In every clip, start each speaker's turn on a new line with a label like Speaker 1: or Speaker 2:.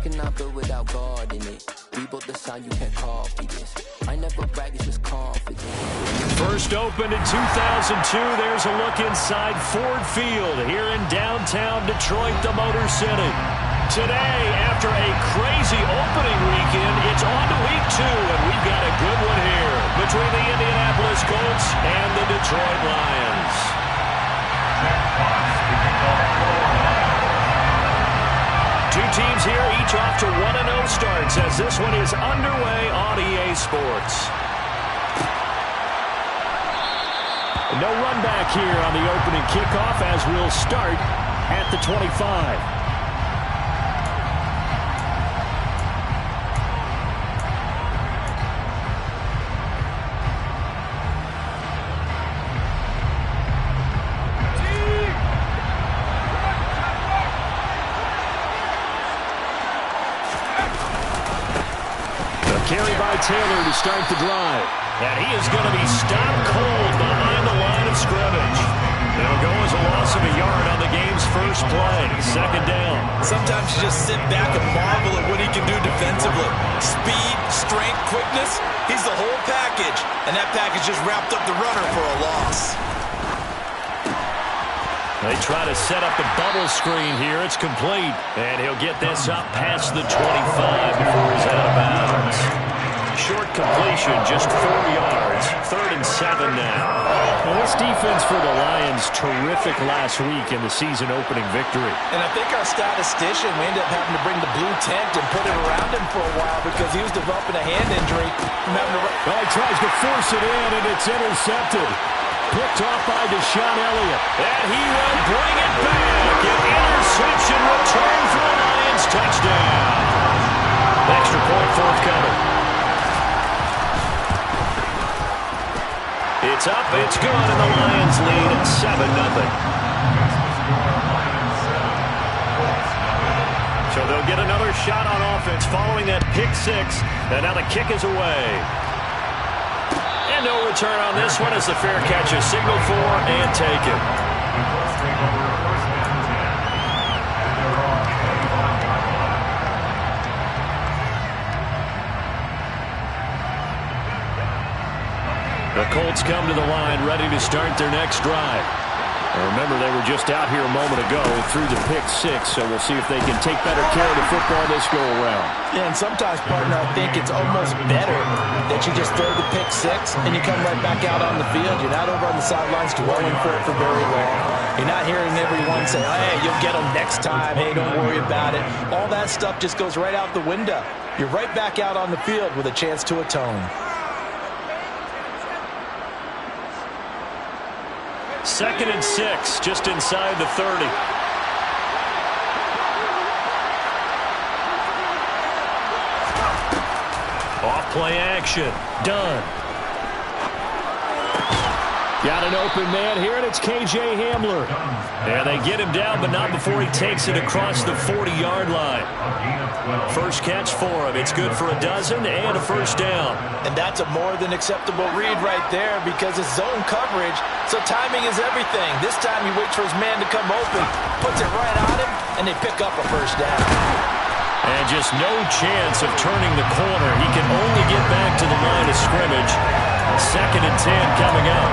Speaker 1: can not build without God in it. We built the sound, you can't copy this. I never brag, it's just confidence.
Speaker 2: First opened in 2002. There's a look inside Ford Field here in downtown Detroit, the Motor City. Today, after a crazy opening weekend, it's on to week 2, and we've got a good one here between the Indianapolis Colts and the Detroit Lions. Two teams here, each off to 1-0 starts as this one is underway on EA Sports. No run back here on the opening kickoff as we'll start at the 25. Carry by Taylor to start the drive. And he is going to be stopped cold behind the line of scrimmage. It'll go as a loss of a yard on the game's first play. Second down.
Speaker 3: Sometimes you just sit back and marvel at what he can do defensively. Speed, strength, quickness. He's the whole package. And that package just wrapped up the runner for a loss.
Speaker 2: They try to set up the bubble screen here. It's complete. And he'll get this up past the 25 before he's out of bounds. Short completion, just 4 yards. 3rd and 7 now. Well, this defense for the Lions, terrific last week in the season opening victory.
Speaker 3: And I think our statistician, we ended up having to bring the blue tent and put it around him for a while because he was developing a hand injury from having to...
Speaker 2: Well, he tries to force it in, and it's intercepted. Picked off by Deshaun Elliott. And he will bring it back. An interception return for the Lions. Touchdown. Extra point forthcoming. It's up, it's good, and the Lions lead at 7-0. So they'll get another shot on offense following that pick 6. And now the kick is away. And no return on this one as the fair catch is signaled for and taken. The Colts come to the line ready to start their next drive. And remember, they were just out here a moment ago through the pick 6, so we'll see if they can take better care of the football this go-around.
Speaker 3: Yeah, and sometimes, partner, I think it's almost better that you just throw the pick 6 and you come right back out on the field. You're not over on the sidelines dwelling for it for very long. You're not hearing everyone say, hey, you'll get them next time. Hey, don't worry about it. All that stuff just goes right out the window. You're right back out on the field with a chance to atone.
Speaker 2: 2nd and 6, just inside the 30. Off play action. Done. Got an open man here, and it's K.J. Hamler. And they get him down, but not before he takes it across the 40-yard line. First catch for him. It's good for a dozen and a first down.
Speaker 3: And that's a more than acceptable read right there because it's zone coverage, so timing is everything. This time he waits for his man to come open, puts it right on him, and they pick up a first down.
Speaker 2: And just no chance of turning the corner. He can only get back to the line of scrimmage. 2nd and 10 coming up.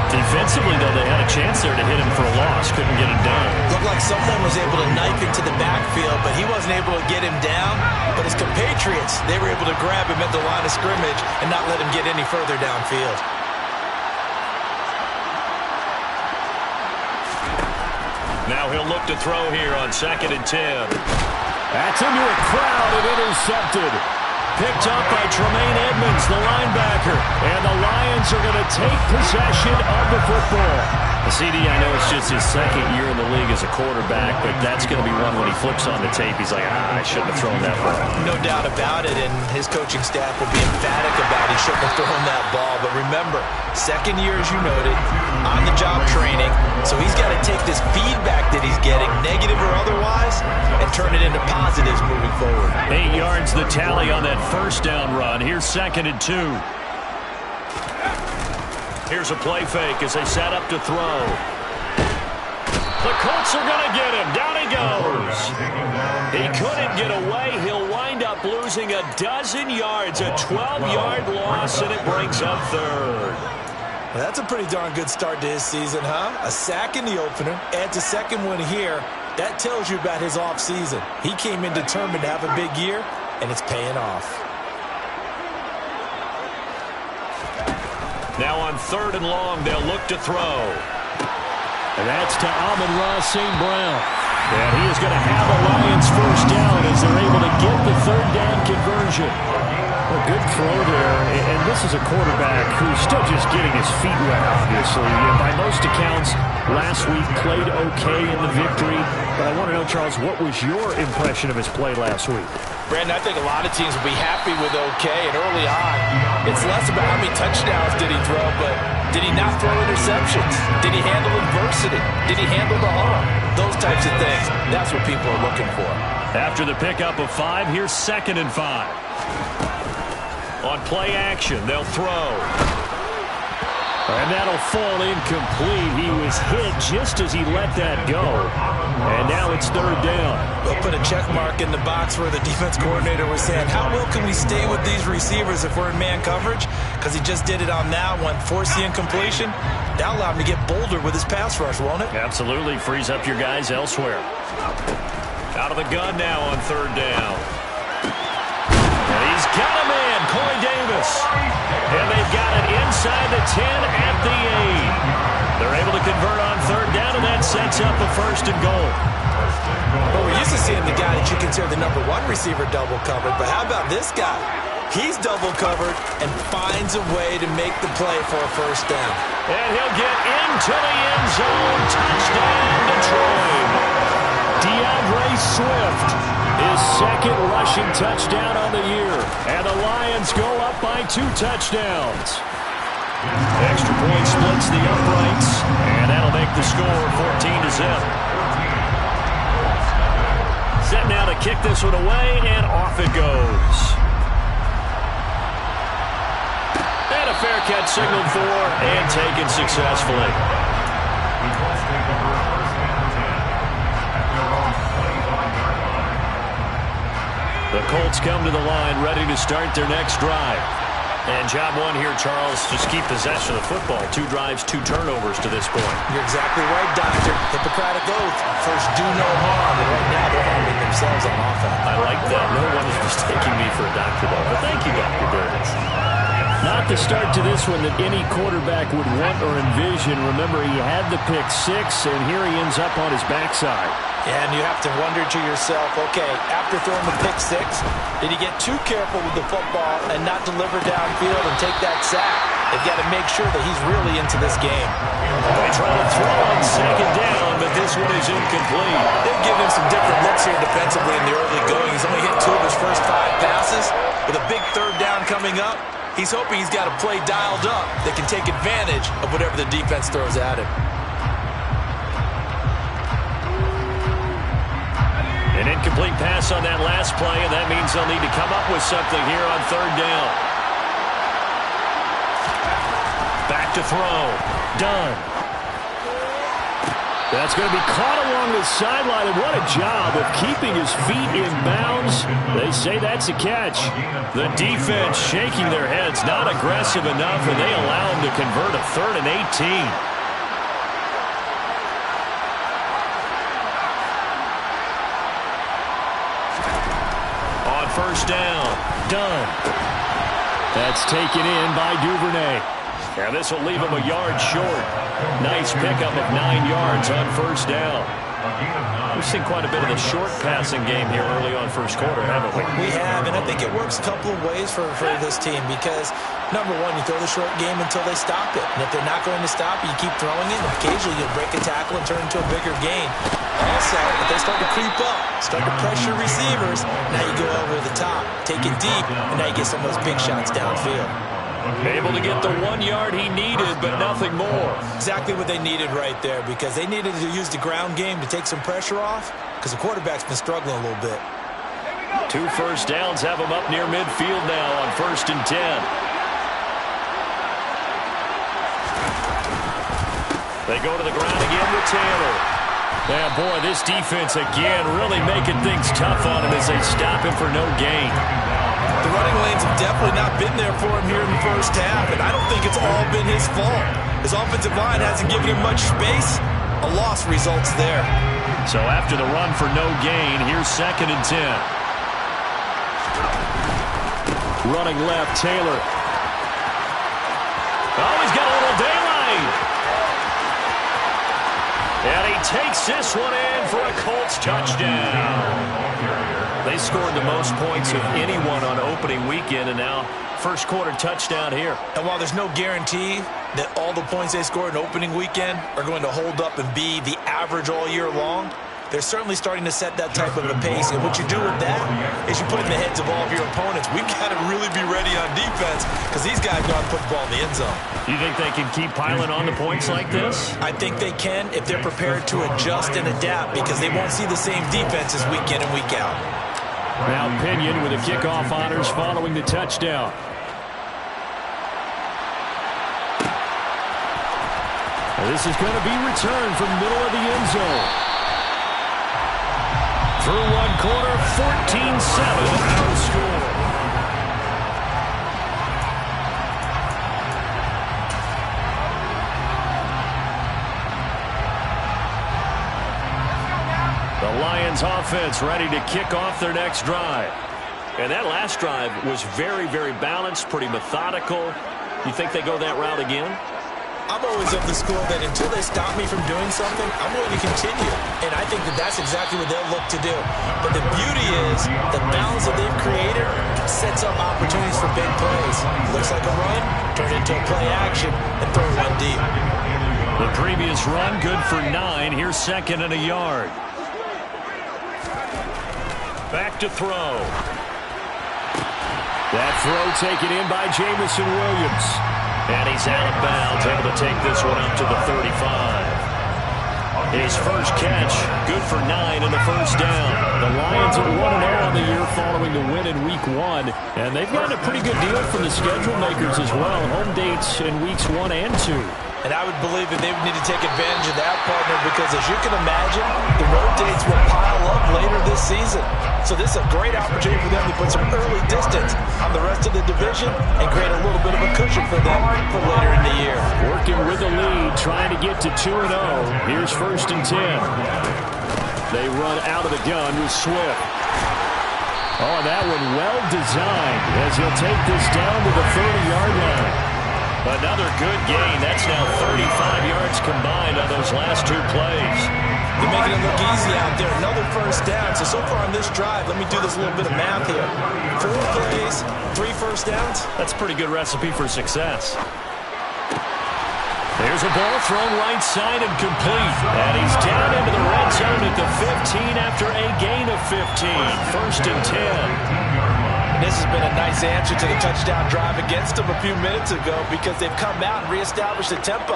Speaker 2: Defensively, though, they had a chance there to hit him for a loss. Couldn't get it done.
Speaker 3: Looked like someone was able to knife into the backfield, but he wasn't able to get him down. But his compatriots, they were able to grab him at the line of scrimmage and not let him get any further downfield.
Speaker 2: Now he'll look to throw here on 2nd and 10.
Speaker 4: That's into a crowd and intercepted.
Speaker 2: Picked up by Tremaine Edmonds, the linebacker. And the Lions are going to take possession of the football. CD, I know it's just his 2nd year in the league as a quarterback, but that's going to be one when he flips on the tape. He's like, I shouldn't have thrown that ball.
Speaker 3: No doubt about it, and his coaching staff will be emphatic about he shouldn't have thrown that ball. But remember, 2nd year, as you noted, on-the-job training, so he's got to take this feedback that he's getting, negative or otherwise, and turn it into positives moving forward.
Speaker 2: 8 yards the tally on that first down run. Here's 2nd and 2. Here's a play fake as they set up to throw. The Colts are going to get him. Down he goes. He couldn't get away. He'll wind up losing a dozen yards, a 12-yard loss, and it brings up third.
Speaker 3: Well, that's a pretty darn good start to his season, huh? A sack in the opener, adds a second one here. That tells you about his offseason. He came in determined to have a big year, and it's paying off.
Speaker 2: Now on 3rd and long, they'll look to throw.
Speaker 4: And that's to Amon-Ra St. Brown. And he is going to have a Lions first down as they're able to get the 3rd down conversion. A good throw there, and this is a quarterback who's still just getting his feet wet, obviously. And by most accounts, last week played okay in the victory. But I want to know, Charles, what was your impression of his play last week?
Speaker 3: Brandon, I think a lot of teams will be happy with okay, and early on, it's less about how many touchdowns did he throw, but did he not throw interceptions? Did he handle adversity? Did he handle the harm? Those types of things, that's what people are looking for.
Speaker 2: After the pickup of 5, here's 2nd and 5. On play action, they'll throw.
Speaker 4: And that'll fall incomplete. He was hit just as he let that go. And now it's 3rd down.
Speaker 3: We'll put a check mark in the box where the defense coordinator was saying, how well can we stay with these receivers if we're in man coverage? Because he just did it on that one, force the incompletion. That'll allow him to get bolder with his pass rush, won't it?
Speaker 2: Absolutely. Frees up your guys elsewhere. Out of the gun now on 3rd down. And he's got a man, Corey Davis. And they've got it inside the 10 at the 8. They're able to convert on 3rd down, and that sets up a 1st and goal.
Speaker 3: Well, we're used to seeing the guy that you consider the #1 receiver double covered, but how about this guy? He's double covered and finds a way to make the play for a 1st down.
Speaker 2: And he'll get into the end zone. Touchdown, Detroit.
Speaker 4: DeAndre Swift, his 2nd rushing touchdown on the year. And the Lions go up by 2 touchdowns.
Speaker 2: Extra point splits the uprights, and that'll make the score 14-0. Set now to kick this one away, and off it goes. And a fair catch signaled for and taken successfully. The Colts come to the line ready to start their next drive. And job 1 here, Charles, just keep possession of the football. 2 drives, 2 turnovers to this point.
Speaker 3: You're exactly right, Doctor. Hippocratic oath. First, do no harm. And right now, they're harming themselves on offense.
Speaker 2: I like that. No one is mistaking me for a doctor, though. But thank you, Dr. Burns.
Speaker 4: Not the start to this one that any quarterback would want or envision. Remember, he had the pick 6, and here he ends up on his backside.
Speaker 3: And you have to wonder to yourself, okay, after throwing the pick 6, did he get too careful with the football and not deliver downfield and take that sack? They've got to make sure that he's really into this game.
Speaker 2: They try to throw on 2nd down, but this one is incomplete.
Speaker 3: They've given him some different looks here defensively in the early going. He's only hit 2 of his first 5 passes. With a big 3rd down coming up, he's hoping he's got a play dialed up that can take advantage of whatever the defense throws at him.
Speaker 2: An incomplete pass on that last play, and that means they'll need to come up with something here on 3rd down. Back to throw. Done.
Speaker 4: That's going to be caught along the sideline, and what a job of keeping his feet in bounds. They say that's a catch.
Speaker 2: The defense shaking their heads, not aggressive enough, and they allow him to convert a 3rd and 18. First down. Done.
Speaker 4: That's taken in by Duvernay.
Speaker 2: And this will leave him a yard short. Nice pickup of 9 yards on 1st down. We've seen quite a bit of the short passing game here early on 1st quarter, haven't we?
Speaker 3: We have, and I think it works a couple of ways for this team because, #1, you throw the short game until they stop it. And if they're not going to stop it, you keep throwing it. And occasionally you'll break a tackle and turn into a bigger gain. Also, if they start to creep up, start to pressure receivers, now you go over the top, take it deep, and now you get some of those big shots downfield.
Speaker 2: Able to get the 1 yard he needed, but nothing more.
Speaker 3: Exactly what they needed right there because they needed to use the ground game to take some pressure off because the quarterback's been struggling a little bit.
Speaker 2: 2 first downs have him up near midfield now on 1st and 10. They go to the ground again with Taylor. Yeah, boy, this defense again really making things tough on him as they stop him for no gain.
Speaker 3: The running lanes have definitely not been there for him here in the first half, and I don't think it's all been his fault. His offensive line hasn't given him much space. A loss results there.
Speaker 2: So after the run for no gain, here's 2nd and 10. Running left, Taylor. Oh, he's got a little daylight. And he takes this one in for a Colts touchdown. They scored the most points of anyone on opening weekend, and now first quarter touchdown here.
Speaker 3: And while there's no guarantee that all the points they scored in opening weekend are going to hold up and be the average all year long, they're certainly starting to set that type of a pace. And what you do with that is you put in the heads of all of your opponents, we've got to really be ready on defense because these guys know how to put the ball in the end zone.
Speaker 2: Do you think they can keep piling on the points like this?
Speaker 3: I think they can if they're prepared to adjust and adapt because they won't see the same defenses week in and week out.
Speaker 2: Now Pinion with the kickoff honors following the touchdown. This is going to be returned from the middle of the end zone. Through one quarter, 14-7, no score. The Lions offense ready to kick off their next drive. And that last drive was very, very balanced, pretty methodical. You think they go that route again?
Speaker 3: I'm always of the school that until they stop me from doing something, I'm going to continue. And I think that that's exactly what they'll look to do. But the beauty is the balance that they've created sets up opportunities for big plays. Looks like a run, turn it into a play action, and throw one deep.
Speaker 2: The previous run, good for 9. Here's 2nd and a yard. Back to throw. That throw taken in by Jamison Williams. And he's out of bounds, able to take this one up to the 35. His first catch, good for 9 and a first down. The Lions are 1-0 on the year following the win in Week 1. And they've gotten a pretty good deal from the schedule makers as well. Home dates in Weeks 1 and 2.
Speaker 3: And I would believe that they would need to take advantage of that, partner, because as you can imagine, the road dates will pile up later this season. So this is a great opportunity for them to put some early distance on the rest of the division and create a little bit of a cushion for them for later in the year.
Speaker 2: Working with the lead, trying to get to 2-0. Here's 1st and 10. They run out of the gun with Swift. Oh, that one well designed as he'll take this down to the 30-yard line. Another good gain. That's now 35 yards combined on those last 2 plays.
Speaker 3: They're making it look easy out there. Another first down. So far on this drive, let me do this little bit of math here. 4 plays, 3 first downs.
Speaker 2: That's a pretty good recipe for success. There's a ball thrown right side and complete. And he's down into the red zone at the 15 after a gain of 15. 1st and 10.
Speaker 3: And this has been a nice answer to the touchdown drive against them a few minutes ago because they've come out and reestablished the tempo.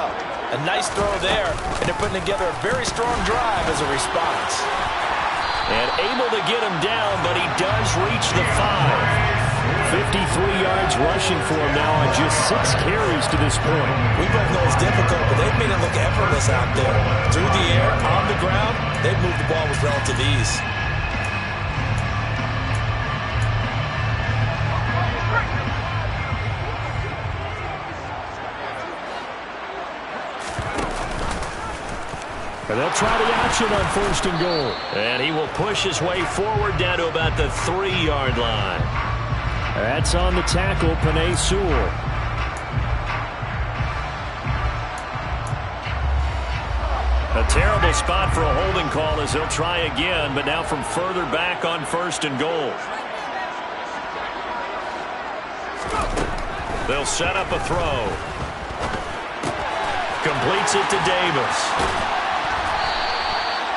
Speaker 3: A nice throw there, and they're putting together a very strong drive as a response.
Speaker 2: And able to get him down, but he does reach the 5. 53 yards rushing for him now on just 6 carries to this point.
Speaker 3: We both know it's difficult, but they've made it look effortless out there. Through the air, on the ground, they've moved the ball with relative ease.
Speaker 2: And they'll try the action on 1st and goal. And he will push his way forward down to about the 3-yard line. That's on the tackle, Penei Sewell. A terrible spot for a holding call as he'll try again, but now from further back on 1st and goal. They'll set up a throw. Completes it to Davis.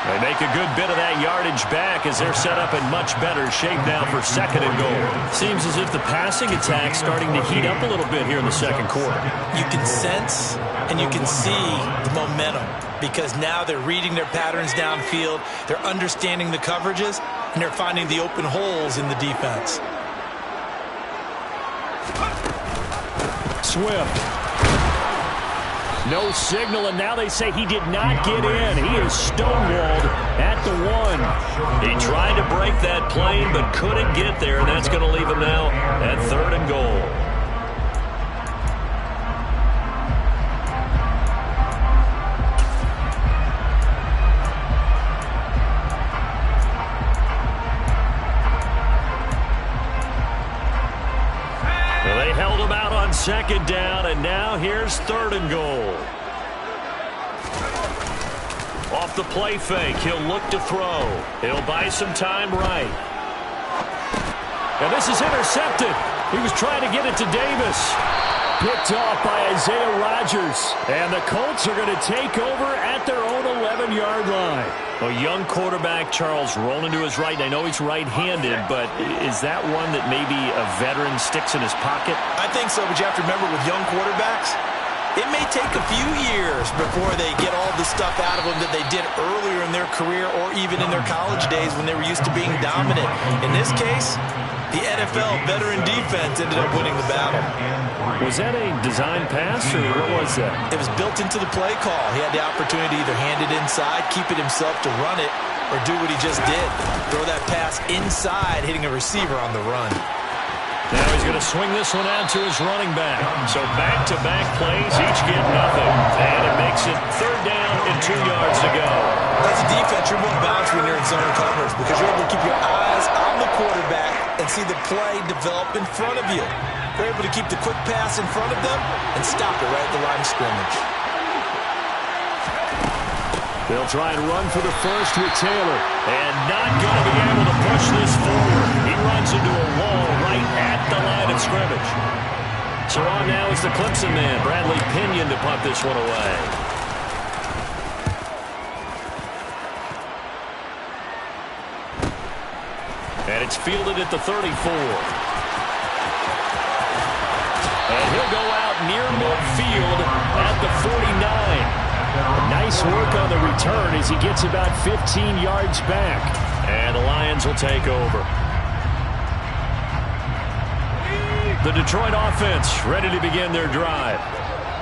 Speaker 2: They make a good bit of that yardage back as they're set up in much better shape now for 2nd and goal. Seems as if the passing attack's starting to heat up a little bit here in the 2nd quarter.
Speaker 3: You can sense and you can see the momentum because now they're reading their patterns downfield, they're understanding the coverages, and they're finding the open holes in the defense.
Speaker 2: Swift. No signal, and now they say he did not get in. He is stonewalled at the 1. He tried to break that plane but couldn't get there, and that's going to leave him now at 3rd and goal. They held him out on 2nd down, and now here's 3rd and goal. Off the play fake, he'll look to throw. He'll buy some time right. And this is intercepted. He was trying to get it to Davis. Picked off by Isaiah Rodgers. And the Colts are going to take over at their own 11-yard line. A young quarterback, Charles, rolling to his right. I know he's right-handed, but is that one that maybe a veteran sticks in his pocket?
Speaker 3: I think so, but you have to remember with young quarterbacks, it may take a few years before they get all the stuff out of them that they did earlier in their career or even in their college days when they were used to being dominant. In this case, the NFL veteran defense ended up winning the battle.
Speaker 2: Was that a design pass, or what was that?
Speaker 3: It was built into the play call. He had the opportunity to either hand it inside, keep it himself to run it, or do what he just did. Throw that pass inside, hitting a receiver on the run.
Speaker 2: Now he's going to swing this one out to his running back. So back-to-back plays, each get nothing. And it makes it 3rd down and 2 yards to go.
Speaker 3: As a defense, you're more balanced when you're in zone coverage because you're able to keep your eyes on the quarterback and see the play develop in front of you. They're able to keep the quick pass in front of them and stop it right at the line of scrimmage.
Speaker 2: They'll try and run for the first with Taylor. And not going to be able to push this forward. He runs into a wall right at the line of scrimmage. So on now is the Clemson man, Bradley Pinion, to punt this one away. And it's fielded at the 34. And he'll go out near midfield at the 49. Nice work on the return as he gets about 15 yards back. And the Lions will take over. The Detroit offense ready to begin their drive.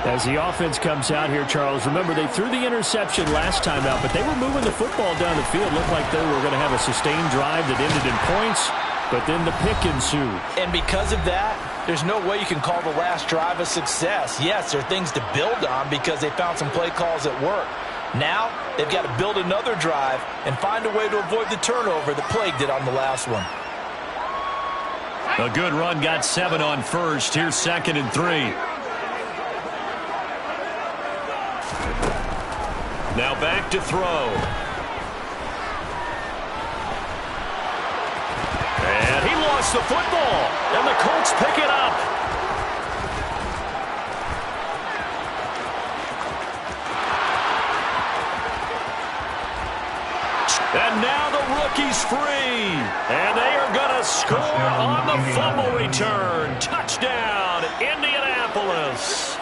Speaker 2: As the offense comes out here, Charles, remember they threw the interception last time out, but they were moving the football down the field. Looked like they were going to have a sustained drive that ended in points, but then the pick ensued.
Speaker 3: And because of that, there's no way you can call the last drive a success. Yes, there are things to build on because they found some play calls that work. Now, they've got to build another drive and find a way to avoid the turnover that plagued it on the last one.
Speaker 2: A good run, got 7 on first. Here's 2nd and 3. Now back to throw. And he lost the football. And the Colts pick it up. And now the rookie's free. And they are going to score on the fumble return. Touchdown, Indianapolis.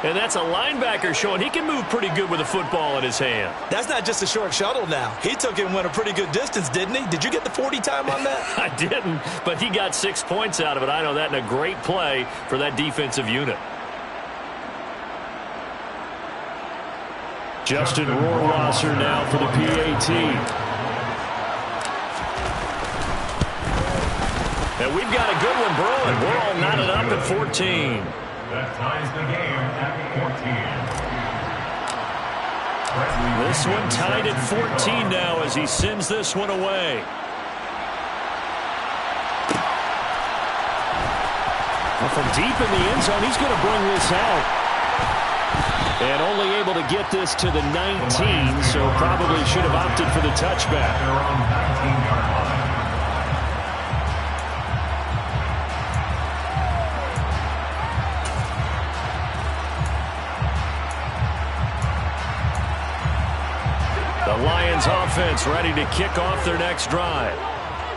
Speaker 2: And that's a linebacker showing he can move pretty good with a football in his hand.
Speaker 3: That's not just a short shuttle now. He took it and went a pretty good distance, didn't he? Did you get the 40 time on that?
Speaker 2: I didn't, but he got 6 points out of it. I know that, and a great play for that defensive unit. Justin Rohrwasser now for the PAT. And we've got a good one brewing. We're all knotted up at 14.
Speaker 5: That ties the game at 14.
Speaker 2: This one tied at 14 now as he sends this one away. Well, from deep in the end zone, he's going to bring this out. And only able to get this to the 19, so probably should have opted for the touchback.
Speaker 5: They're on 19-yard line.
Speaker 2: The Lions offense ready to kick off their next drive.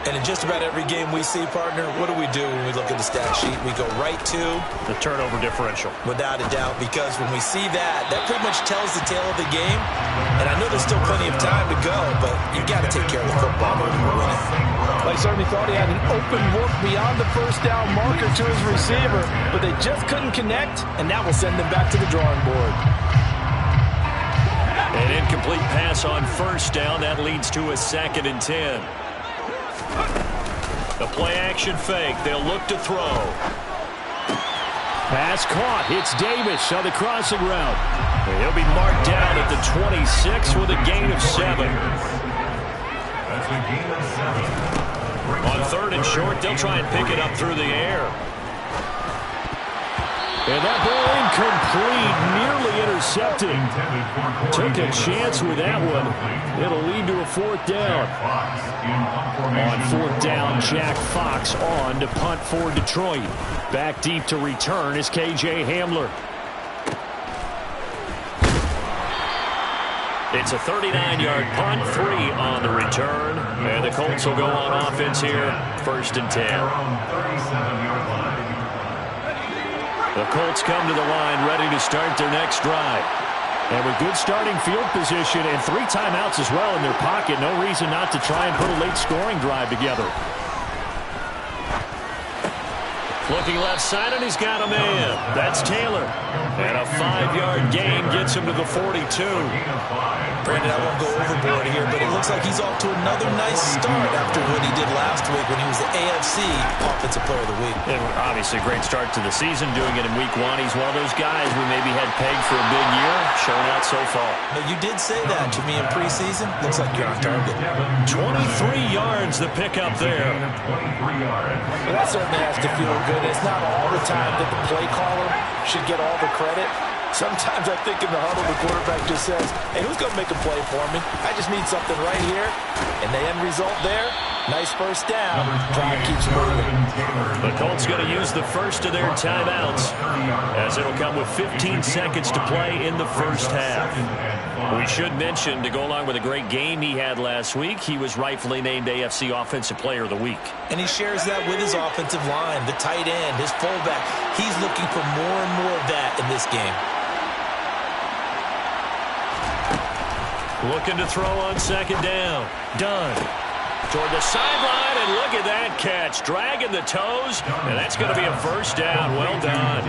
Speaker 3: And in just about every game we see, partner, what do we do when we look at the stat sheet? We go right to
Speaker 2: the turnover differential.
Speaker 3: Without a doubt, because when we see that, that pretty much tells the tale of the game. And I know there's still plenty of time to go, but you've got to take care of the football when you win it. Like he certainly thought he had an open look beyond the first down marker to his receiver, but they just couldn't connect, and that will send them back to the drawing board.
Speaker 2: An incomplete pass on first down. That leads to a 2nd and 10. The play-action fake. They'll look to throw.
Speaker 4: Pass caught. It's Davis on the crossing route. He'll be marked down at the 26 with a gain of 7.
Speaker 5: That's a gain of 7.
Speaker 2: On 3rd and short, they'll try and pick it up through the air.
Speaker 4: And that ball incomplete, nearly intercepted. Took a chance with that one. It'll lead to a 4th down. On 4th down, Jack Fox on to punt for Detroit. Back deep to return is K.J. Hamler.
Speaker 2: It's a 39-yard punt, 3 on the return. And the Colts will go on offense here, 1st and 10. The Colts come to the line ready to start their next drive. And with good starting field position and 3 timeouts as well in their pocket, no reason not to try and put a late scoring drive together. Looking left side, and he's got a man. That's Taylor. And a 5-yard gain gets him to the 42.
Speaker 3: Brandon, I won't go overboard here, but it looks like he's off to another nice start after what he did last week when he was the AFC Offensive Player of the Week.
Speaker 2: And obviously a great start to the season, doing it in week 1. He's one of those guys we maybe had pegged for a big year, showing out so far.
Speaker 3: But you did say that to me in preseason. Looks like you're on target.
Speaker 2: 23 yards the pickup there.
Speaker 3: Well, that certainly has to feel good. It's not all the time that the play caller should get all the credit. Sometimes I think in the huddle, the quarterback just says, hey, who's going to make a play for me? I just need something right here. And the end result there, nice first down. Drive keeps moving.
Speaker 2: The Colts going to use the first of their timeouts, as it'll come with 15 seconds to play in the first half. We should mention, to go along with a great game he had last week, he was rightfully named AFC Offensive Player of the Week.
Speaker 3: And he shares that with his offensive line, the tight end, his fullback. He's looking for more and more of that in this game.
Speaker 2: Looking to throw on 2nd down. Dunn toward the sideline, and look at that catch. Dragging the toes, and that's going to be a first down. Well done.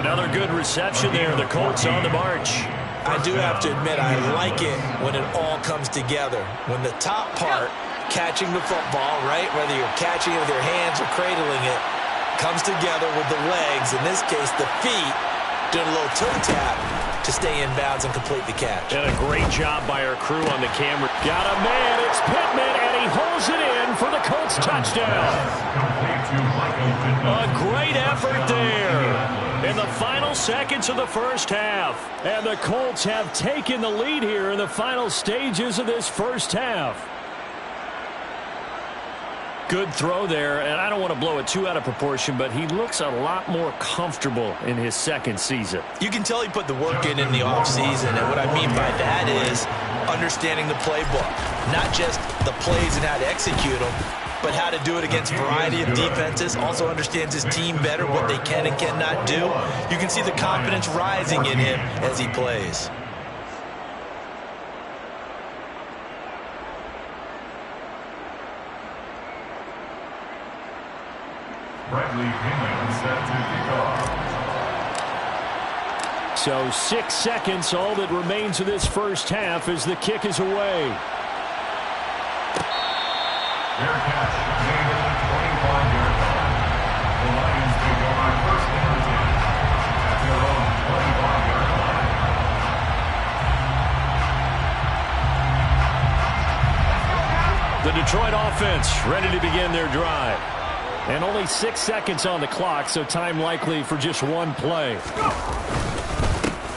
Speaker 2: Another good reception there. The Colts on the march.
Speaker 3: I do have to admit, I like it when it all comes together. When the top part, catching the football, right, whether you're catching it with your hands or cradling it, comes together with the legs, in this case the feet, doing a little toe tap to stay in bounds and complete the catch.
Speaker 2: And a great job by our crew on the camera. Got a man, it's Pittman, and he holds it in for the Colts touchdown. A great effort there in the final seconds of the first half.
Speaker 4: And the Colts have taken the lead here in the final stages of this first half.
Speaker 2: Good throw there, and I don't want to blow it too out of proportion, but he looks a lot more comfortable in his 2nd season.
Speaker 3: You can tell he put the work in the offseason, and what I mean by that is understanding the playbook. Not just the plays and how to execute them, but how to do it against a variety of defenses. Also understands his team better, what they can and cannot do. You can see the confidence rising in him as he plays.
Speaker 5: Bradley Pinion set to kick off.
Speaker 4: So 6 seconds, all that remains of this first half as the kick is away.
Speaker 5: Fair catch made at the 25-yard line. The Lions pick up on 1st and 10 at their own 25-yard line.
Speaker 2: The Detroit offense ready to begin their drive.
Speaker 4: And only 6 seconds on the clock, so time likely for just one play.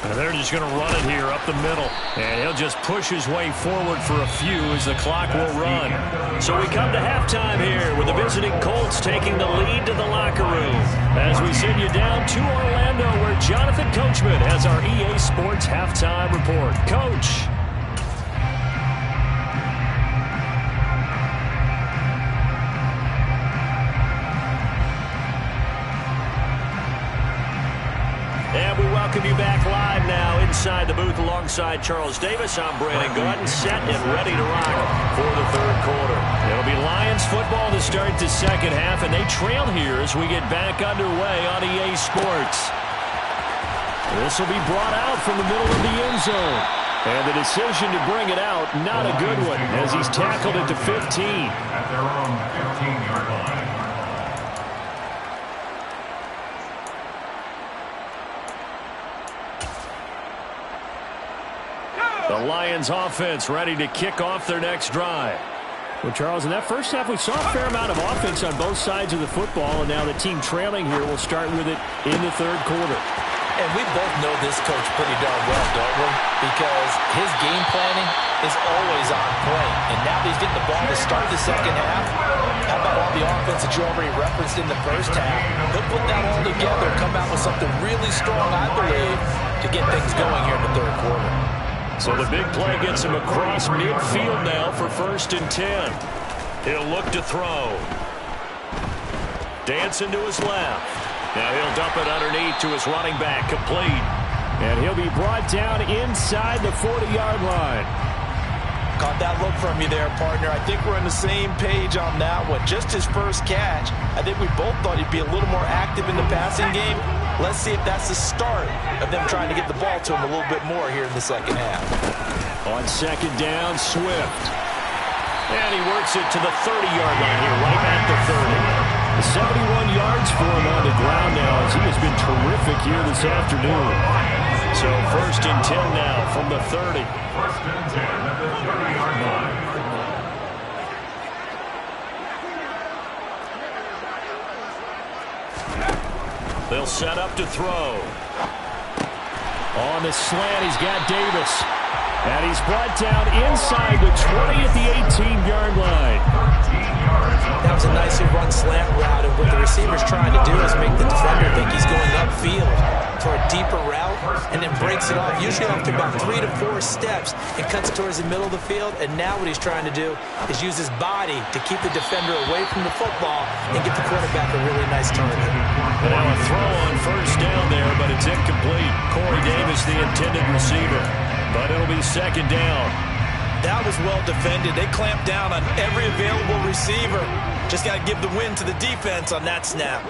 Speaker 2: And they're just going to run it here up the middle. And he'll just push his way forward for a few as the clock will run. So we come to halftime here with the visiting Colts taking the lead to the locker room. As we send you down to Orlando, where Jonathan Coachman has our EA Sports halftime report. Coach. And we welcome you back live now inside the booth alongside Charles Davis. I'm Brandon Gordon, set and ready to rock for the 3rd quarter. It'll be Lions football to start the second half, and they trail here as we get back underway on EA Sports. This will be brought out from the middle of the end zone. And the decision to bring it out, not a good one, as he's tackled at the 15.
Speaker 5: At their own 15-yard line.
Speaker 2: The Lions offense ready to kick off their next drive.
Speaker 4: Well, Charles, in that first half, we saw a fair amount of offense on both sides of the football, and now the team trailing here will start with it in the third quarter.
Speaker 3: And we both know this coach pretty darn well, don't we? Because his game planning is always on point. And now that he's getting the ball to start the second half, how about all the offense that you already referenced in the first half? He'll put that all together, come out with something really strong, I believe, to get things going here in the third quarter.
Speaker 2: So the big play gets him across midfield now for 1st and 10. He'll look to throw. Dancing to his left. Now he'll dump it underneath to his running back, complete.
Speaker 4: And he'll be brought down inside the 40-yard line.
Speaker 3: Caught that look from you there, partner. I think we're on the same page on that one. Just his first catch. I think we both thought he'd be a little more active in the passing game. Let's see if that's the start of them trying to get the ball to him a little bit more here in the second half.
Speaker 2: On second down, Swift. And he works it to the 30-yard line here, right at the 30.
Speaker 4: 71 yards for him on the ground now, as he has been terrific here this afternoon.
Speaker 2: So 1st and 10 now from the 30.
Speaker 5: 1st and 10 at the 30-yard line.
Speaker 2: They'll set up to throw.
Speaker 4: On the slant, he's got Davis. And he's brought down inside the 20 at the 18-yard line.
Speaker 3: That was a nicely run slant route, and what the receiver's trying to do is make the defender think he's going upfield for a deeper route, and then breaks it off, usually off to about 3 to 4 steps, and cuts it towards the middle of the field. And now what he's trying to do is use his body to keep the defender away from the football and get the quarterback a really nice target.
Speaker 2: Now a throw on 1st down there, but it's incomplete. Corey Davis, the intended receiver. But it'll be 2nd down.
Speaker 3: That was well defended. They clamped down on every available receiver. Just got to give the win to the defense on that snap.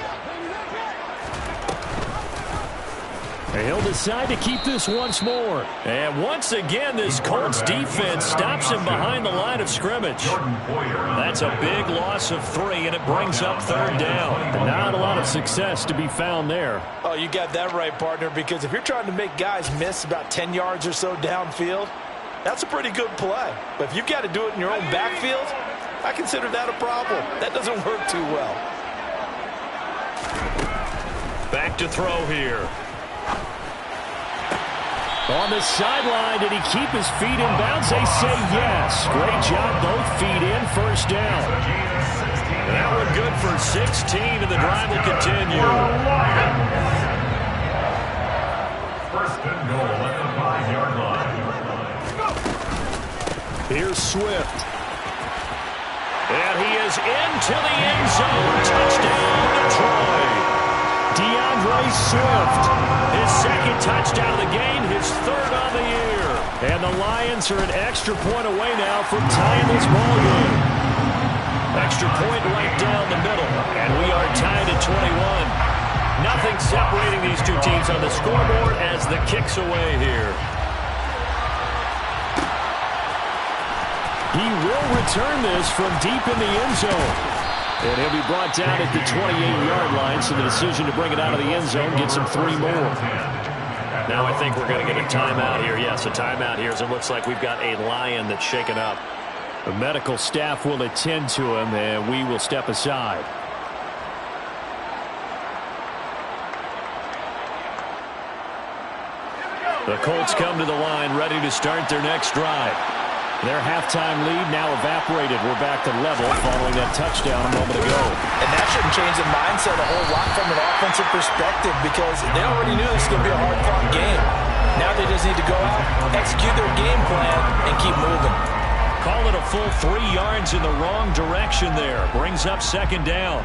Speaker 4: And he'll decide to keep this once more.
Speaker 2: And once again, this Colts defense stops him behind the line of scrimmage. That's a big loss of 3, and it brings up 3rd down.
Speaker 4: Not a lot of success to be found there.
Speaker 3: Oh, you got that right, partner, because if you're trying to make guys miss about 10 yards or so downfield, that's a pretty good play. But if you've got to do it in your own backfield, I consider that a problem. That doesn't work too well.
Speaker 2: Back to throw here.
Speaker 4: On the sideline, did he keep his feet in bounds? They say yes. Great job, both feet in, 1st down.
Speaker 2: That one good for 16, and the drive will continue.
Speaker 5: 1st and goal at the 5-yard line.
Speaker 2: Here's Swift. And he is into the end zone. Touchdown, Detroit.
Speaker 4: DeAndre Swift.
Speaker 2: His 2nd touchdown of the game, his 3rd on the year.
Speaker 4: And the Lions are an extra point away now from tying this ball game.
Speaker 2: Extra point right down the middle. And we are tied at 21. Nothing separating these two teams on the scoreboard as the kick's away here.
Speaker 4: He will return this from deep in the end zone. And he'll be brought down at the 28-yard line, so the decision to bring it out of the end zone gets him 3 more.
Speaker 2: Now I think we're going to get a timeout here. Yes, a timeout here, as it looks like we've got a Lion that's shaken up.
Speaker 4: The medical staff will attend to him, and we will step aside.
Speaker 2: The Colts come to the line, ready to start their next drive.
Speaker 4: Their halftime lead now evaporated. We're back to level following that touchdown a moment ago.
Speaker 3: And that shouldn't change the mindset a whole lot from an offensive perspective, because they already knew this was going to be a hard-fought game. Now they just need to go out, execute their game plan, and keep moving.
Speaker 2: Call it a full 3 yards in the wrong direction there. Brings up 2nd down.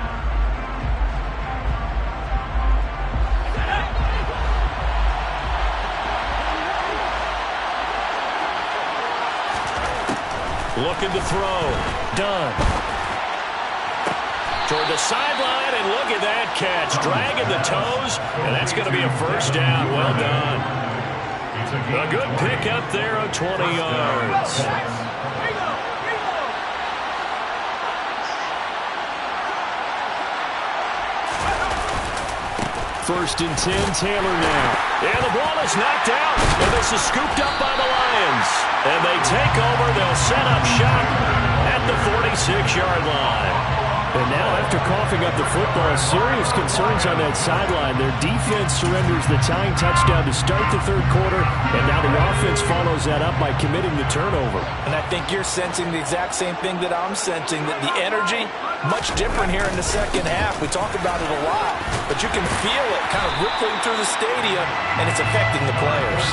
Speaker 2: Looking to throw. Done. toward the sideline, and look at that catch. Dragging the toes, and that's going to be a first down. Well done. A good pick up there of 20 yards. First and 10, Taylor now. And the ball is knocked out. And this is scooped up by the Lions. And they take over. They'll set up shop at the 46-yard line.
Speaker 4: And now, after coughing up the football, serious concerns on that sideline. Their defense surrenders the tying touchdown to start the third quarter, and now the offense follows that up by committing the turnover.
Speaker 3: And I think you're sensing the exact same thing that I'm sensing, that the energy, much different here in the second half. We talk about it a lot, but you can feel it kind of rippling through the stadium, and it's affecting the players.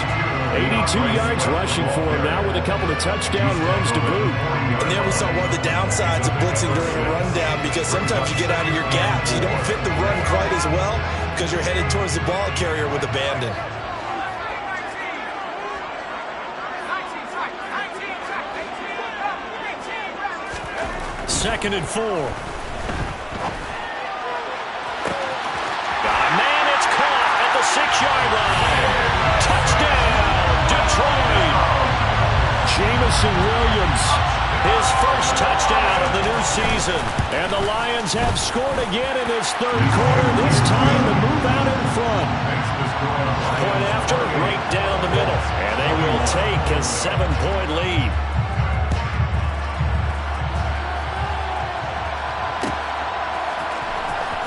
Speaker 4: 82 yards rushing for him now with a couple of touchdown runs to boot.
Speaker 3: And there we saw one of the downsides of blitzing during a rundown, because sometimes you get out of your gaps. You don't fit the run quite as well because you're headed towards the ball carrier with abandon.
Speaker 2: Second and 4. Got a man, it's caught at the 6-yard line. Touchdown, Detroit.
Speaker 4: Jamison Williams.
Speaker 2: His first touchdown of the new season. And the Lions have scored again in this third quarter. This time to move out in front. Point after, right down the middle. And they will take a 7-point lead.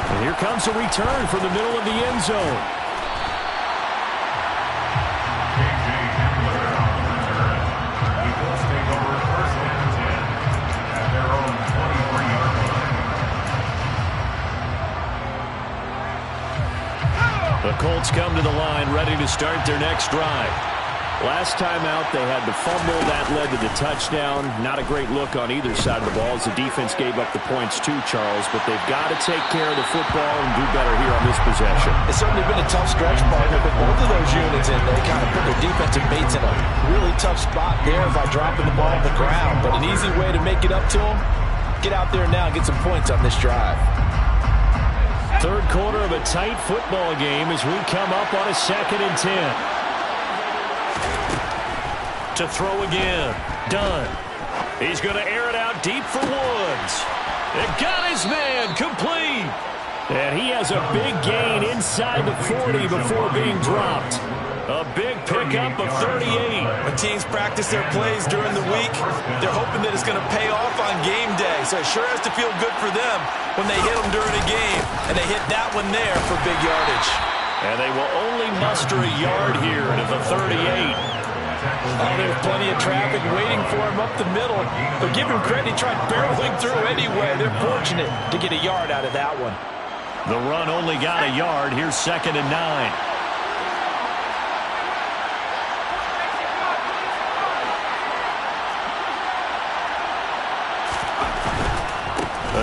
Speaker 4: And here comes a return from the middle of the end zone.
Speaker 2: The Colts come to the line, ready to start their next drive.
Speaker 4: Last time out, they had the fumble. That led to the touchdown. Not a great look on either side of the ball as the defense gave up the points too, Charles. But they've got to take care of the football and do better here on this possession.
Speaker 3: It's certainly been a tough stretch, partner, but both of those units in, they kind of put their defensive mates in a really tough spot there by dropping the ball on the ground. But an easy way to make it up to them, get out there now and get some points on this drive.
Speaker 4: Third quarter of a tight football game as we come up on a 2nd and 10.
Speaker 2: To throw again. Done. He's going to air it out deep for Woods. It got his man complete.
Speaker 4: And he has a big gain inside the 40 before being dropped.
Speaker 2: A big pickup of 38.
Speaker 3: When teams practice their plays during the week, they're hoping that it's going to pay off on game day. So it sure has to feel good for them when they hit them during a game. And they hit that one there for big yardage.
Speaker 2: And they will only muster a yard here to the 38.
Speaker 3: Oh, there's plenty of traffic waiting for him up the middle. But give him credit, he tried barreling through anyway. They're fortunate to get a yard out of that one.
Speaker 2: The run only got a yard. Here's 2nd and 9.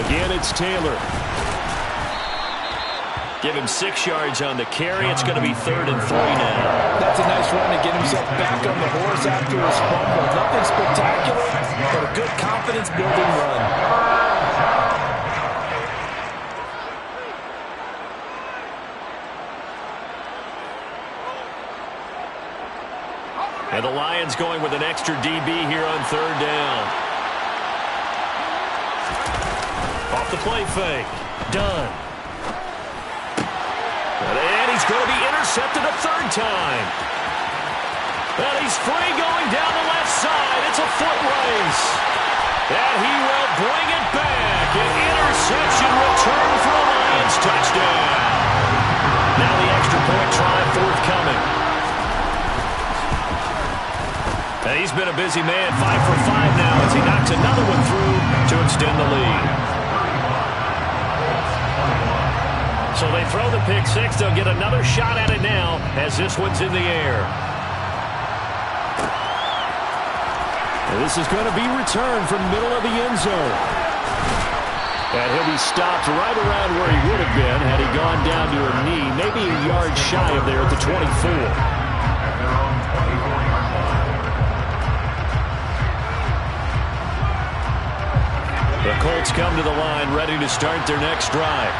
Speaker 4: Again, it's Taylor.
Speaker 2: Give him 6 yards on the carry. It's going to be 3rd and 3 now.
Speaker 3: That's a nice run to get himself back on the horse after his fumble. Nothing spectacular, but a good confidence-building run.
Speaker 2: And the Lions going with an extra DB here on 3rd down. Off the play fake. Done. And he's going to be intercepted a 3rd time. And he's free going down the left side. It's a foot race. And he will bring it back. An interception return for a Lions touchdown. Now the extra point try forthcoming. And he's been a busy man, 5 for 5 now as he knocks another one through to extend the lead. So they throw the pick six. They'll get another shot at it now as this one's in the air.
Speaker 4: And this is going to be returned from the middle of the end zone. And he'll be stopped right around where he would have been had he gone down to a knee, maybe a yard shy of there at the 24.
Speaker 2: The Colts come to the line ready to start their next drive.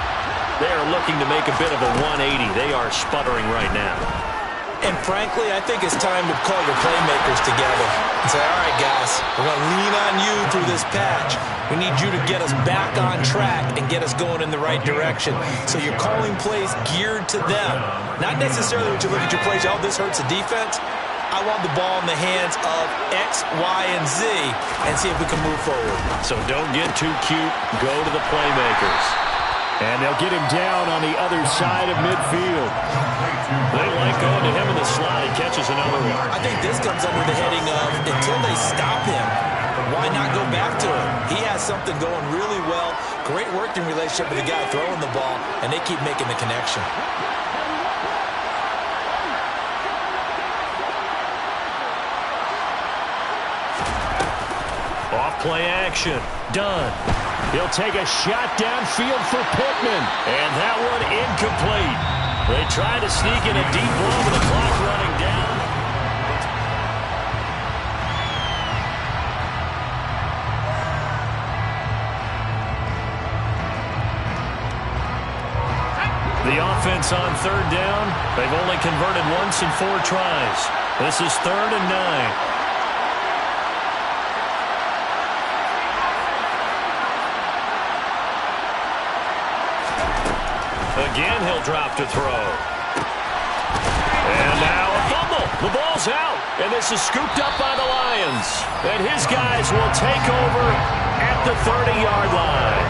Speaker 2: They are looking to make a bit of a 180. They are sputtering right now.
Speaker 3: And frankly, I think it's time to call your playmakers together and say, all right, guys, we're going to lean on you through this patch. We need you to get us back on track and get us going in the right direction. So you're calling plays geared to them. Not necessarily when you look at your plays, oh, this hurts the defense. I want the ball in the hands of X, Y, and Z and see if we can move forward.
Speaker 2: So don't get too cute. Go to the playmakers.
Speaker 4: And they'll get him down on the other side of midfield.
Speaker 2: They like going to him in the slot. He catches another one.
Speaker 3: I think this comes under the heading of until they stop him, why not go back to him? He has something going really well. Great working relationship with the guy throwing the ball, and they keep making the connection.
Speaker 2: Off-play action. Done.
Speaker 4: He'll take a shot downfield for Pittman.
Speaker 2: And that one incomplete. They try to sneak in a deep ball with the clock running down. The offense on third down. They've only converted once in 4 tries. This is 3rd and 9. Again, he'll drop to throw. And now a fumble. The ball's out. And this is scooped up by the Lions. And his guys will take over at the 30-yard line.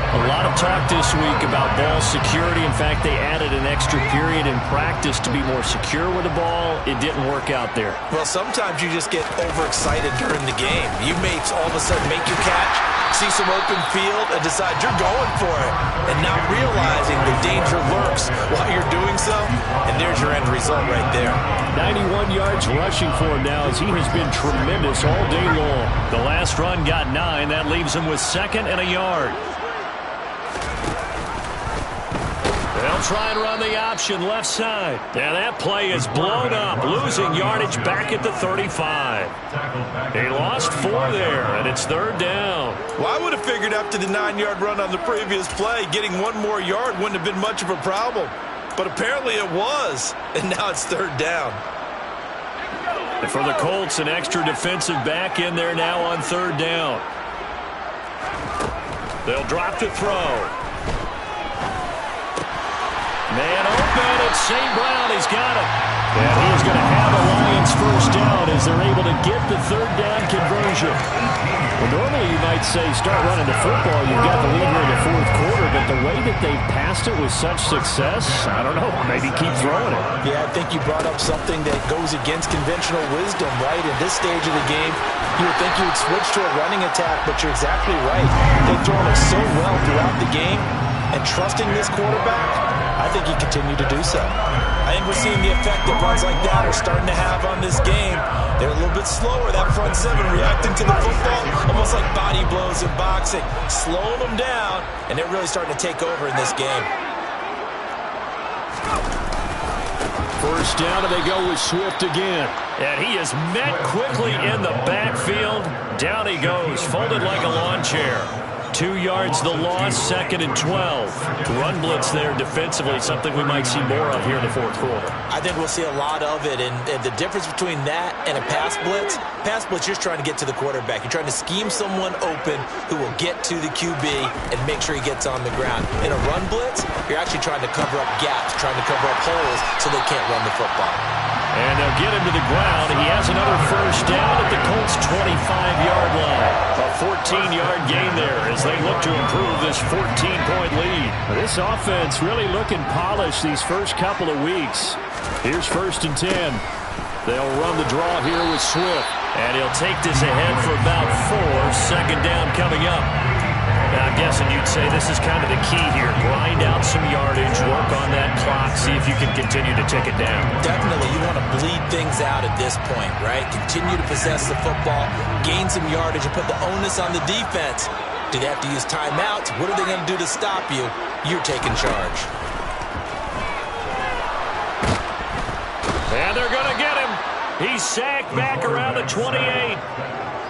Speaker 2: A lot of talk this week about ball security. In fact, they added an extra period in practice to be more secure with the ball. It didn't work out there.
Speaker 3: Well, sometimes you just get overexcited during the game. You may all of a sudden make your catch, see some open field, and decide you're going for it, and not realizing the danger lurks while you're doing so, and there's your end result right there.
Speaker 4: 91 yards rushing for him now as he has been tremendous all day long.
Speaker 2: The last run got 9. That leaves him with 2nd and a yard. They'll try and run the option left side. And that play is blown up, losing yardage back at the 35. They lost 4 there, and it's 3rd down.
Speaker 3: Well, I would have figured after the 9-yard run on the previous play, getting 1 more yard wouldn't have been much of a problem. But apparently it was, and now it's 3rd down.
Speaker 2: And for the Colts, an extra defensive back in there now on 3rd down. They'll drop to throw. Man open, it's St. Brown. He's got it.
Speaker 4: And he is going to have a Lions first down as they're able to get the 3rd down conversion. Well, normally you might say start running the football. You've got the lead here in the 4th quarter, but the way that they've passed it with such success, I don't know, maybe keep throwing it.
Speaker 3: Yeah, I think you brought up something that goes against conventional wisdom, right? In this stage of the game, you would think you would switch to a running attack, but you're exactly right. They've thrown it so well throughout the game, and trusting this quarterback, I think you continue to do so. I think we're seeing the effect that runs like that are starting to have on this game. They're a little bit slower, that front 7, reacting to the football, almost like body blows in boxing, slowing them down, and they're really starting to take over in this game.
Speaker 4: First down, and they go with Swift again.
Speaker 2: And he is met quickly in the backfield. Down he goes, folded like a lawn chair. 2 yards the loss, 2nd and 12. Run blitz there defensively, something we might see more of here in the 4th quarter.
Speaker 3: I think we'll see a lot of it, and the difference between that and a pass blitz, you're just trying to get to the quarterback. You're trying to scheme someone open who will get to the QB and make sure he gets on the ground. In a run blitz, you're actually trying to cover up gaps, trying to cover up holes so they can't run the football.
Speaker 2: And they'll get him to the ground. He has another first down at the Colts' 25-yard line. A 14-yard gain there as they look to improve this 14-point lead.
Speaker 4: This offense really looking polished these first couple of weeks. Here's 1st and 10. They'll run the draw here with Swift.
Speaker 2: And he'll take this ahead for about 4. 2nd down coming up. Now, I'm guessing you'd say this is kind of the key here. Grind out some yardage, work on that clock, see if you can continue to tick it down.
Speaker 3: Definitely. You want to bleed things out at this point, right? Continue to possess the football, gain some yardage, and put the onus on the defense. Do they have to use timeouts? What are they going to do to stop you? You're taking charge.
Speaker 2: And they're going to get him. He's sacked back around the 28.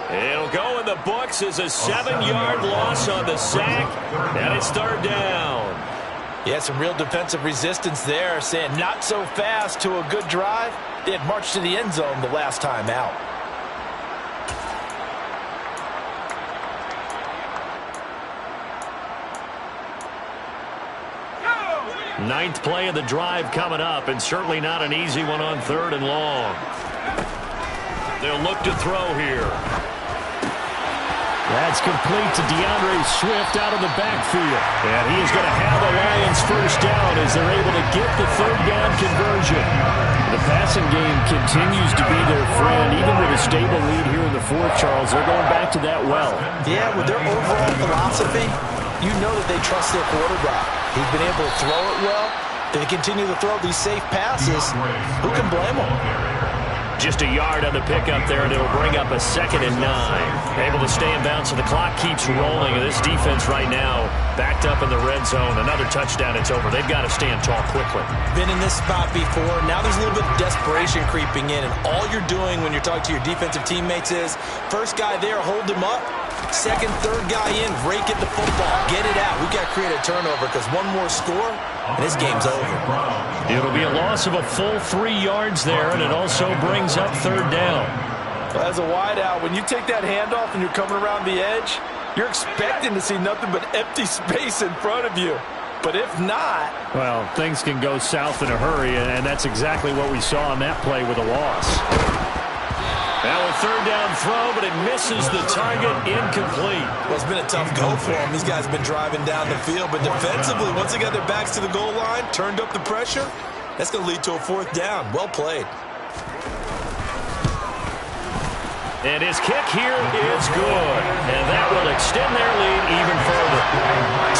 Speaker 2: It'll go in the books as a 7-yard loss on the sack, and it's third down.
Speaker 3: Yeah, some real defensive resistance there, saying not so fast to a good drive. They had marched to the end zone the last time out.
Speaker 2: Ninth play of the drive coming up, and certainly not an easy one on third and long. They'll look to throw here.
Speaker 4: That's complete to DeAndre Swift out of the backfield. And he is going to have the Lions first down as they're able to get the third down conversion. The passing game continues to be their friend. Even with a stable lead here in the fourth, Charles, they're going back to that well.
Speaker 3: Yeah, with their overall philosophy, you know that they trust their quarterback. He's been able to throw it well. They continue to throw these safe passes. Who can blame them?
Speaker 2: Just a yard on the pickup there, and it'll bring up a 2nd and 9. Able to stay in bounds, so the clock keeps rolling. And this defense right now backed up in the red zone. Another touchdown, it's over. They've got to stand tall quickly.
Speaker 3: Been in this spot before. Now there's a little bit of desperation creeping in. And all you're doing when you're talking to your defensive teammates is, first guy there, hold him up. Second, third guy in, rake at the football. Get it out. We've got to create a turnover because one more score, and this game's over.
Speaker 2: It'll be a loss of a full 3 yards there, and it also brings up third down.
Speaker 3: Well, as a wideout, when you take that handoff and you're coming around the edge, you're expecting to see nothing but empty space in front of you. But if not...
Speaker 4: Well, things can go south in a hurry, and that's exactly what we saw on that play with a loss.
Speaker 2: Now a third down throw, but it misses the target, incomplete.
Speaker 3: Well, it's been a tough go for them. These guys have been driving down the field, but defensively, once they got their backs to the goal line, turned up the pressure, that's going to lead to a 4th down. Well played.
Speaker 2: And his kick here is good. And that will extend their lead even further.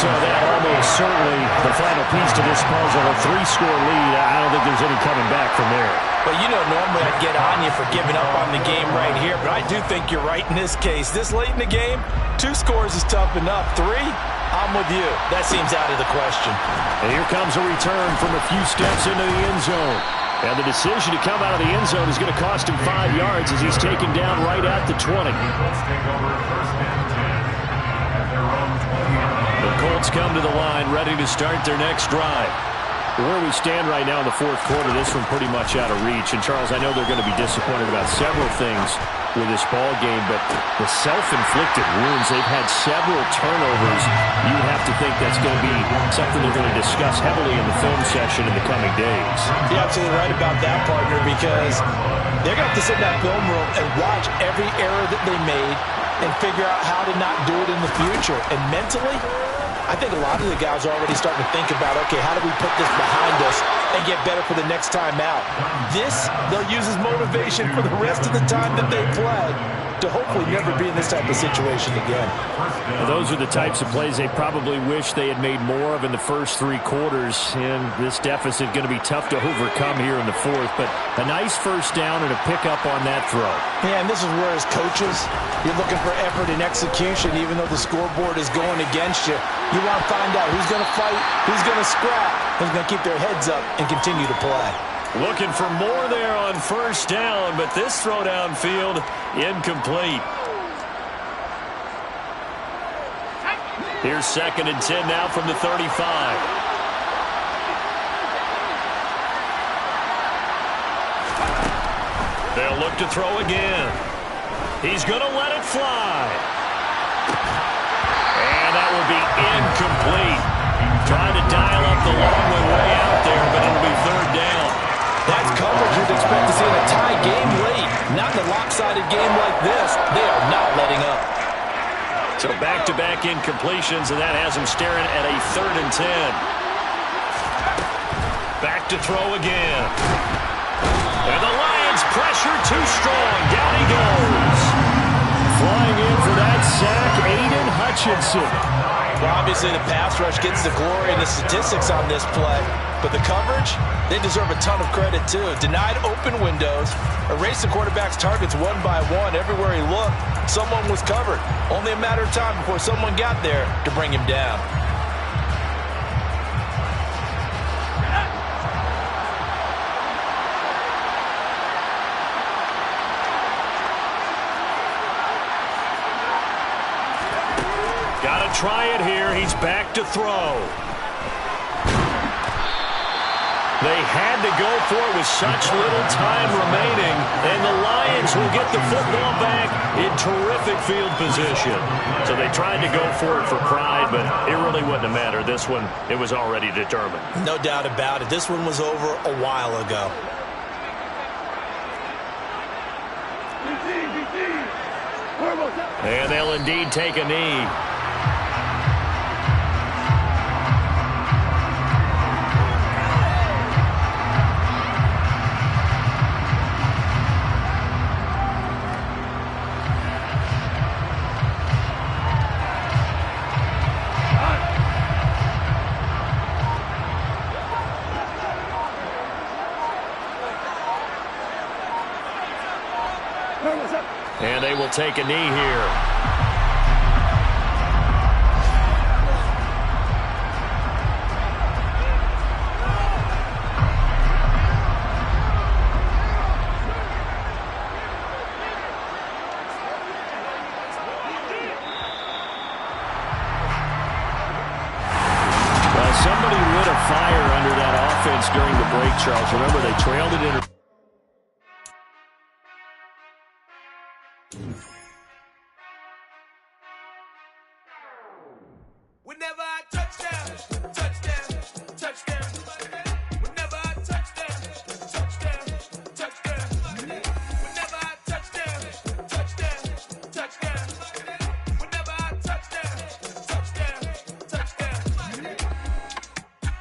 Speaker 4: So that almost certainly the final piece to this puzzle, a 3-score lead. I don't think there's any coming back from there.
Speaker 3: Well, you know, normally I'd get on you for giving up on the game right here, but I do think you're right in this case. This late in the game, 2 scores is tough enough. 3, I'm with you. That seems out of the question.
Speaker 4: And here comes a return from a few steps into the end zone. And the decision to come out of the end zone is going to cost him 5 yards as he's taken down right at the 20.
Speaker 2: The Colts come to the line ready to start their next drive.
Speaker 4: Where we stand right now in the fourth quarter, this one pretty much out of reach. And, Charles, I know they're going to be disappointed about several things with this ball game, but the self-inflicted wounds, they've had several turnovers. You have to think that's going to be something they're going to discuss heavily in the film session in the coming days.
Speaker 3: You're absolutely right about that, partner, because they're going to have to sit in that film room and watch every error that they made and figure out how to not do it in the future. And mentally, I think a lot of the guys are already starting to think about, okay, how do we put this behind us and get better for the next time out? This, they'll use as motivation for the rest of the time that they play to hopefully never be in this type of situation again.
Speaker 4: Well, those are the types of plays they probably wish they had made more of in the first 3 quarters. And this deficit going to be tough to overcome here in the fourth. But a nice first down and a pickup on that throw.
Speaker 3: Yeah, and this is where as coaches, you're looking for effort and execution even though the scoreboard is going against you. You want to find out who's going to fight, who's going to scrap, who's going to keep their heads up and continue to play.
Speaker 2: Looking for more there on first down, but this throw downfield incomplete. Here's 2nd and 10 now from the 35. They'll look to throw again. He's going to let it fly. And that will be incomplete. Trying to dial up the long way out there, but it'll be third down.
Speaker 3: That's coverage you'd expect to see in a tie game late. Not in a lopsided game like this. They are not letting up.
Speaker 2: So back-to-back incompletions, and that has him staring at a 3rd and 10. Back to throw again. And the Lions pressure too strong. Down he goes.
Speaker 4: Flying in for that sack, Aiden Hutchinson.
Speaker 3: Well, obviously the pass rush gets the glory and the statistics on this play. But the coverage, they deserve a ton of credit too. Denied open windows, erased the quarterback's targets one by one. Everywhere he looked, someone was covered. Only a matter of time before someone got there to bring him down.
Speaker 2: try it here. He's back to throw. They had to go for it with such little time remaining, and the Lions will get the football back in terrific field position. So they tried to go for it for pride, but it really wouldn't have mattered. This one, it was already determined.
Speaker 3: No doubt about it. This one was over a while ago.
Speaker 2: And they'll indeed take a knee. And they will take a knee here. Well, somebody lit a fire under that offense during the break, Charles. Remember, they trailed it in.